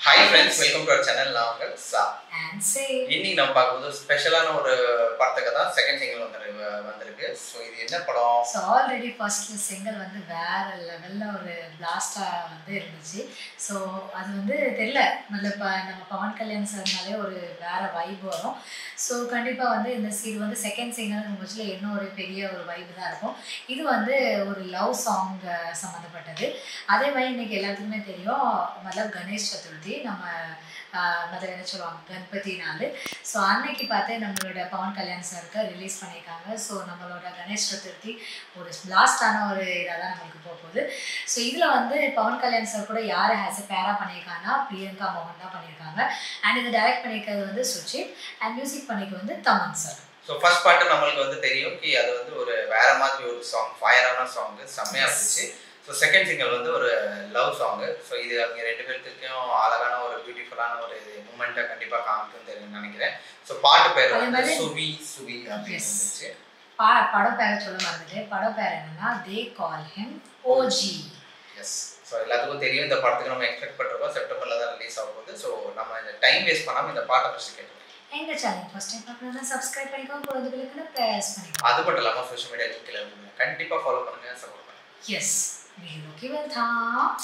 Hi friends, welcome to our channel. நான் உங்கள் சா and say இன்னைக்கு நம்ம பார்க்கும்போது ஸ்பெஷலான ஒரு படத்துக்கு தான் செகண்ட் சிங்கிள் வந்திருக்கு. ஸோ இது என்ன படம்? ஸோ ஆல்ரெடி ஃபர்ஸ்ட் சிங்கிள் வந்து வேற லெவலில் ஒரு பிளாஸ்டாக வந்து இருந்துச்சு. ஸோ அது வந்து தெரியல நல்ல நம்ம பவன் கல்யாண் சார்னாலே ஒரு வேற வைப் வரும். ஸோ கண்டிப்பாக வந்து இந்த வந்து செகண்ட் சிங்கிள் முச்சில் இன்னும் ஒரு பெரிய ஒரு வைப் தான் இருக்கும். இது வந்து ஒரு லவ் சாங் சம்மந்தப்பட்டது. அதே மாதிரி இன்னைக்கு எல்லாத்துக்குமே தெரியும் மਤਲਬ கணேஷ் சதுர்த்தி நம்ம மதம் என்ன சொல்லுவாங்க கணபதி நாள். ஸோ அன்னைக்கு பார்த்து நம்மளோட பவன் கல்யாண் சாருக்கு ரிலீஸ் பண்ணியிருக்காங்க. ஸோ நம்மளோட கணேஷ் சதுர்த்தி ஒரு பிளாஸ்டான ஒரு இதாக தான் நம்மளுக்கு போகுது. ஸோ இதில் வந்து பவன் கல்யாண் சார் கூட யார் ஹேஸ் எ பேரா பண்ணியிருக்காங்கன்னா பிரியங்கா மோகன் தான் பண்ணியிருக்காங்க. அண்ட் இதை டைரக்ட் பண்ணியிருக்கிறது வந்து சுஜித் அண்ட் மியூசிக் பண்ணிக்க வந்து தமன் சார். ஸோ ஃபர்ஸ்ட் பாட்டு நம்மளுக்கு வந்து தெரியும் கி அது வந்து ஒரு வேற மாதிரி ஒரு சாங், ஃபயரான சாங், செம்மையாக இருந்துச்சு. ஸோ செகண்ட் சிங்கிள் வந்து ஒரு லவ் சாங்கு. ஸோ இது அவங்க ரெண்டு பேர்த்துக்கும் அழகான ஒரு பியூட்டிஃபுல்லான ஒரு மூமெண்ட்டை கண்டிப்பாக காமிக்கும் தெரியும் நினைக்கிறேன். ஸோ பாட்டு பேர் வந்து சுவி சுவி அப்படின்னு இருந்துச்சு. படம் பேரை சொல்ல மறந்துட்டு படம் பேர் என்னன்னா they call him OG. Yes, so எல்லாத்துக்கும் தெரியும் இந்த படத்துக்கு நம்ம எக்ஸ்பெக்ட் பண்ணுறோம் செப்டம்பரில் தான் ரிலீஸ் ஆக போகுது. ஸோ நம்ம இந்த டைம் வேஸ்ட் பண்ணாமல் இந்த பாட்டை ஃபஸ்ட்டு கேட்டோம். எங்கள் சேனல் ஃபர்ஸ்ட் டைம் பார்க்கணும்னா சப்ஸ்கிரைப் பண்ணிக்கோங்க, பொழுதுகளுக்கு ப்ரெஸ் பண்ணிக்கோங்க. அது மட்டும் இல்லாமல் சோஷியல் மீடியா லிங்க்ல கண்டிப்பாக ஃபாலோ பண்ணுங்க, சப்போர்ட் பண்ணுங்க. எஸ், வீடியோக்கு welcome.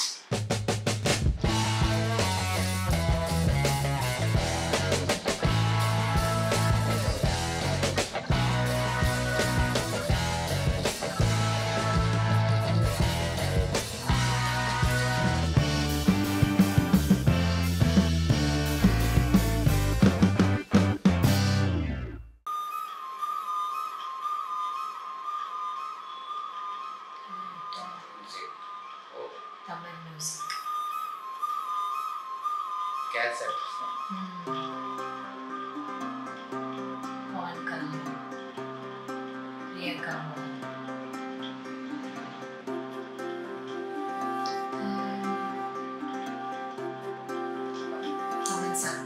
Tamil music cassette Pawan Kalyan Priyanka மோகன் தமன் சார்.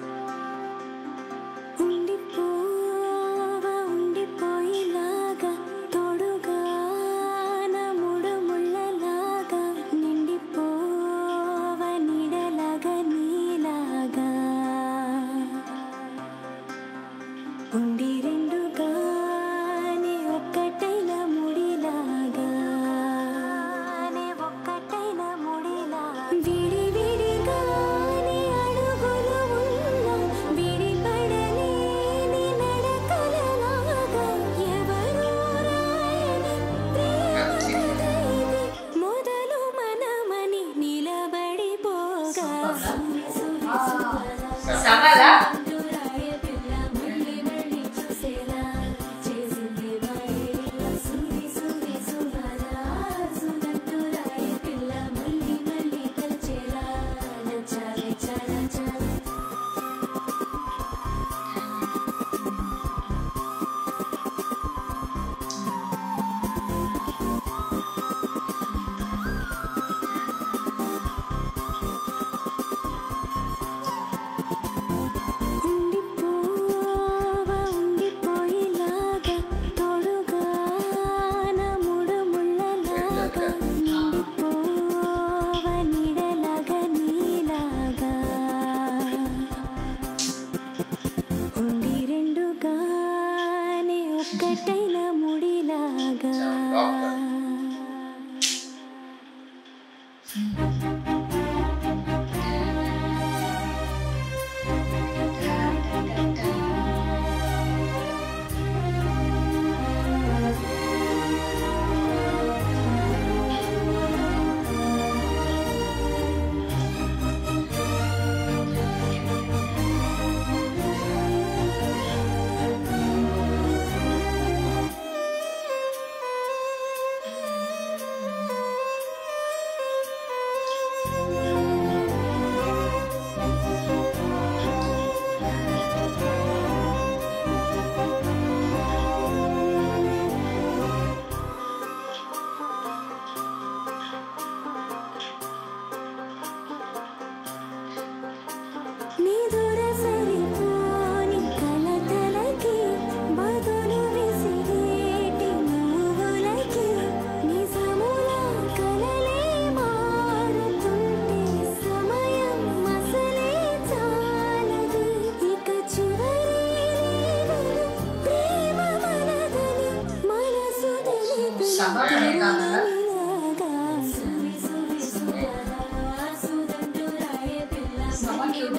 சமலா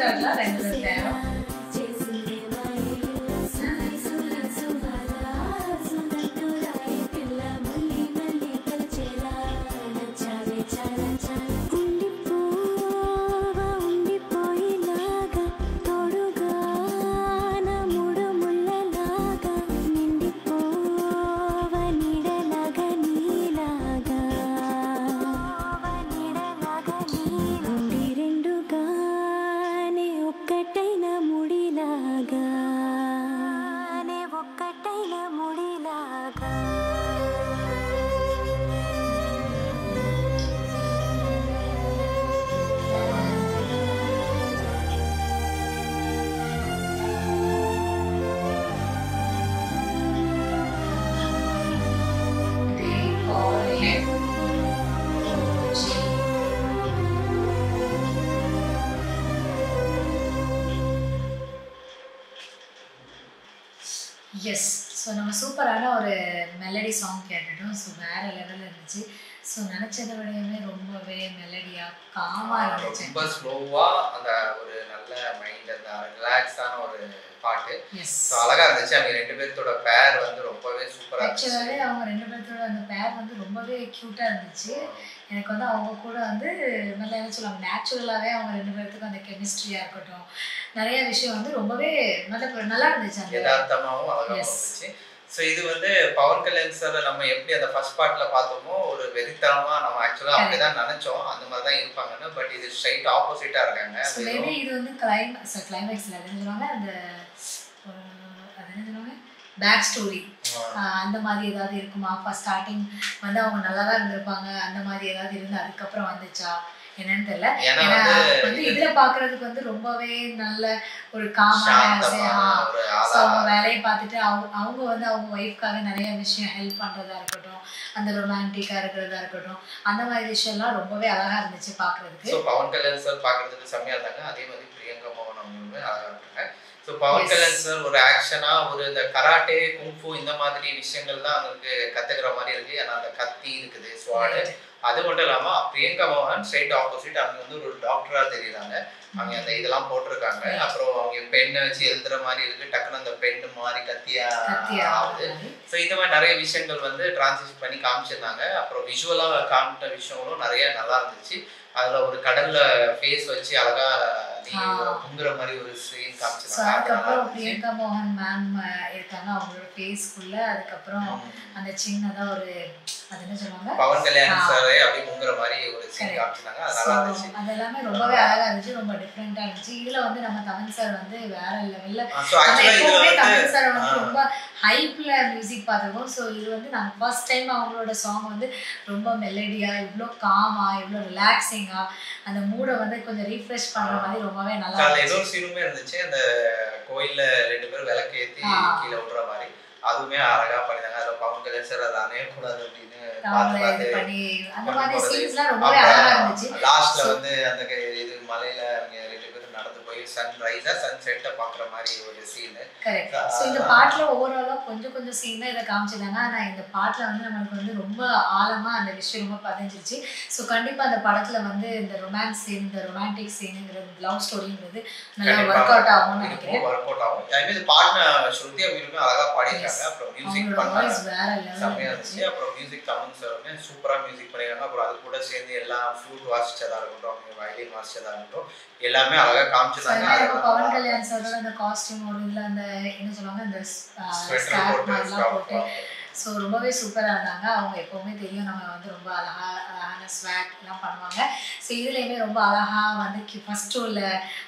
க்யூட்டாக இருக்கலாம் ரெண்டு பேர் பேரும். எஸ். ஸோ நம்ம சூப்பரான ஒரு மெலடி சாங் கேட்டுட்டோம். ஸோ வேறு லெவலில் இருந்துச்சு. ஸோ நினச்சதை விடையுமே ரொம்பவே மெலடியாக காமாக இருந்துச்சு. ரொம்ப ஸ்லோவாக அந்த ஒரு நல்ல மைண்ட் அந்த ரிலாக்ஸான ஒரு பாட்டு. ஸோ அழகாக இருந்துச்சு. அவங்க ரெண்டு பேர்த்தோட பேர் வந்து ரொம்பவே சூப்பராக இருந்துச்சு. ஆக்சுவலாகவே அவங்க ரெண்டு பேர்த்தோட அந்த பேர் வந்து ரொம்பவே க்யூட்டாக இருந்துச்சு. எனக்கு வந்து அவங்க கூட வந்து நல்லா என்ன சொல்லுவாங்க, நேச்சுரலாகவே அவங்க ரெண்டு பேர்த்துக்கும் அந்த கெமிஸ்ட்ரியாக இருக்கட்டும், நிறைய விஷயம் வந்து ரொம்பவே நல்லா இருந்துச்சு. அந்த யதார்த்தமாகவும் அழகாக இருந்துச்சு. ஸோ இது வந்து பவன் கல்யாண் சார் நம்ம எப்படி அந்த ஃபர்ஸ்ட் பார்ட்ல பார்த்தோமோ ஒரு வெறித்தனமா நம்ம ஆக்சுவலாக அப்படிதான் நினைச்சோம், அந்த மாதிரி தான் இருப்பாங்கன்னு. பட் இது ஸ்ட்ரைட் ஆப்போசிட்டா இருக்காங்க. மேபி இது வந்து கிளைமேக்ஸ்ல என்ன சொல்லுவாங்க, அந்த அது என்ன சொல்லுவாங்க, பேக் ஸ்டோரி அந்த மாதிரி ஏதாவது இருக்குமா? ஃபர்ஸ்ட் ஸ்டார்டிங் வந்து அவங்க நல்லா தான் இருந்திருப்பாங்க, அந்த மாதிரி ஏதாவது இருந்து அதுக்கப்புறம் வந்துச்சா என்னன்னு தெரியல. ஏன்னா வந்து இதுல பாக்குறதுக்கு வந்து ரொம்பவே நல்ல ஒரு காமான அவங்க வேலையை பார்த்துட்டு அவங்க வந்து அவங்க ஒய்ஃப்காக நிறைய விஷயம் ஹெல்ப் பண்றதா இருக்கட்டும், அந்த ரொமான்டிக்கா இருக்கிறதா இருக்கட்டும், அந்த மாதிரி விஷயம்லாம் ரொம்பவே அழகா இருந்துச்சு பாக்குறதுக்கு. பவன் கல்யாண் சார் பாக்குறதுக்கு செம்மையா இருந்தாங்க. அதே மாதிரி பிரியங்கா மோகன் அவங்களுமே அழகா இருக்காங்க. ஸோ பவன் கல்யாண் சார் ஒரு ஆக்ஷனா ஒரு இந்த கராட்டே குங்ஃபு இந்த மாதிரி விஷயங்கள் தான் அவங்களுக்கு கத்துக்கிற மாதிரி இருக்கு. ஏன்னா அந்த கத்தி இருக்குது, ஸ்வாடு. அது மட்டும் இல்லாம பிரியங்கா மோகன் ஸ்ட்ரைட் ஆப்போசிட். அவங்க வந்து ஒரு டாக்டரா தெரியுறாங்க. அவங்க அந்த இதெல்லாம் போட்டிருக்காங்க. அப்புறம் அவங்க பெண்ணை வச்சு எழுதுற மாதிரி இருக்கு, டக்குன்னு அந்த பெண்ணு மாதிரி கத்தியா ஆகுது. ஸோ இந்த மாதிரி நிறைய விஷயங்கள் வந்து டிரான்ஸ்லேட் பண்ணி காமிச்சிருந்தாங்க. அப்புறம் விஷுவலா காமிட்ட விஷயங்களும் நிறைய நல்லா இருந்துச்சு. அதுல ஒரு கடல்ல ஃபேஸ் வச்சு அழகா முங்குற மாதிரி ஒரு சீன் காமிச்சிருந்தாங்க. அதுக்கப்புறம் பிரியங்கா மோகன் மேம் இருக்காங்க, அவங்களோட ஃபேஸ்க்குள்ள. அதுக்கப்புறம் அந்த சின்னதா ஒரு அது என்ன சொல்லுவாங்க, பவன் கல்யாண் சாரே அப்படியே முங்குற மாதிரி ஒரு சீன் காமிச்சிருந்தாங்க. அது நல்லா இருந்துச்சு. அது எல்லாமே ரொம்பவே அழகா இருந்துச்சு, ரொம்ப டிஃப்ரெண்டா இருந்துச்சு. இதுல வந்து நம்ம தமன் சார் வந்து வேற லெவல்ல, தமன் சார் வந்து ரொம்ப ஹைப்ல மியூசிக் பார்த்துருக்கோம். ஸோ இது வந்து நாங்கள் ஃபர்ஸ்ட் டைம் அவங்களோட சாங் வந்து ரொம்ப மெலடியா, இவ்வளோ காமா, இவ்வளோ ரிலாக்ஸிங்கா, அந்த மூடை வந்து கொஞ்சம் ரீஃப்ரெஷ் பண்ற மாதிரி ரொம்பவே நல்லா இருந்துச்சு. ஏதோ சீனுமே இருந்துச்சு, அந்த கோயில்ல ரெண்டு பேரும் விளக்கு ஏற்றி கீழே விடுற மாதிரி, அதுவுமே அழகா பண்ணிருந்தாங்க. அதுல பவன் கல்யாண் சார் அதை அணைய கூடாது அப்படின்னு லாஸ்ட்ல வந்து அந்த இது மலையில அவங்க ரெண்டு பேரும் நடந்து போய் சன்ரைஸா சன்செட்டை பாக்குற மாதிரி ஒரு சீன். கரெக்ட். ஸோ இந்த பாட்டுல ஓவராலா கொஞ்சம் கொஞ்சம் சீன் தான் இதை காமிச்சிருந்தாங்க. ஆனா இந்த பாட்டுல வந்து நம்மளுக்கு வந்து ரொம்ப ஆழமா அந்த விஷயம் ரொம்ப பதிஞ்சிருச்சு. ஸோ கண்டிப்பா அந்த படத்துல வந்து இந்த ரொமான்ஸ் சீன், இந்த ரொமான்டிக் சீனுங்கிறது, லவ் ஸ்டோரிங்கிறது நல்லா ஒர்க் அவுட் ஆகும்னு நினைக்கிறேன். ஒர்க் அவுட் ஆகும். ஐ மீன் பாடின ஸ்ருதி அவங்களுமே அழகா பாடிருக்காங்க. அப்புறம் மியூசிக் பண்ணாங்க, வேற லெவல்ல செமையா இருந்துச்சு. அப்புறம் மியூசிக் தமன் சாருமே சூப்பரா மியூசிக் பண்ணிருக்காங்க. அப்புறம் அது கூட சேர்ந்து எல்லாம் ஃப்ளூட் வாசிச்சதா இருக்கட்டும், அவங்க வயலின் வாசிச்சதா இருக்கட்டும், எல்லாமே அழகா காமிச்சிருந்தாங்க. பவன் கல்யாண் சாரோட அந்த காஸ்டியூம் ஒரு இதுல அந்த என்ன சொல்லுவாங்க, அந்த ஸ்கார்ஃப் மாதிரிலாம் போட்டு ஸோ ரொம்பவே சூப்பராக இருந்தாங்க. அவங்க எப்போவுமே தெரியும் நம்ம வந்து ரொம்ப அழகான ஸ்வாக் எல்லாம் பண்ணுவாங்க. ஸோ இதுலேயுமே ரொம்ப அழகாக வந்து ஃபஸ்ட்டு உள்ள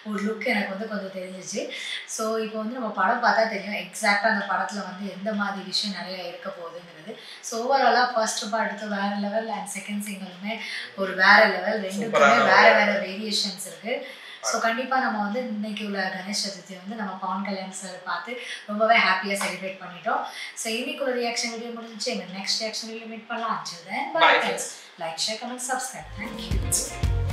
ஒரு லுக் எனக்கு வந்து கொஞ்சம் தெரிஞ்சிச்சு. ஸோ இப்போ வந்து நம்ம படம் பார்த்தா தெரியும் எக்ஸாக்டாக அந்த படத்தில் வந்து எந்த மாதிரி விஷயம் நிறைய இருக்க போகுதுங்கிறது. ஸோ ஓவராலாக ஃபர்ஸ்ட் பார்ட்டுக்கு வேறு லெவல் அண்ட் செகண்ட் சிங்கிளுமே ஒரு வேறு லெவல், ரெண்டுக்குமே வேறு வேறு வேரியேஷன்ஸ் இருக்குது. ஸோ கண்டிப்பாக நம்ம வந்து இன்னைக்கு உள்ள கணேஷ் சதுர்த்தி வந்து நம்ம பவன் கல்யாண் சார் பார்த்து ரொம்பவே ஹாப்பியாக செலிப்ரேட் பண்ணிட்டோம். ஸோ இன்னைக்கு ஒரு ரியாக்ஷன் வீடியோ முடிஞ்சிச்சு. எங்கள் நெக்ஸ்ட் ரியாக்ஷன் வீடியோ மீட் பண்ணலாம். Like, share, comment, subscribe. Thank you.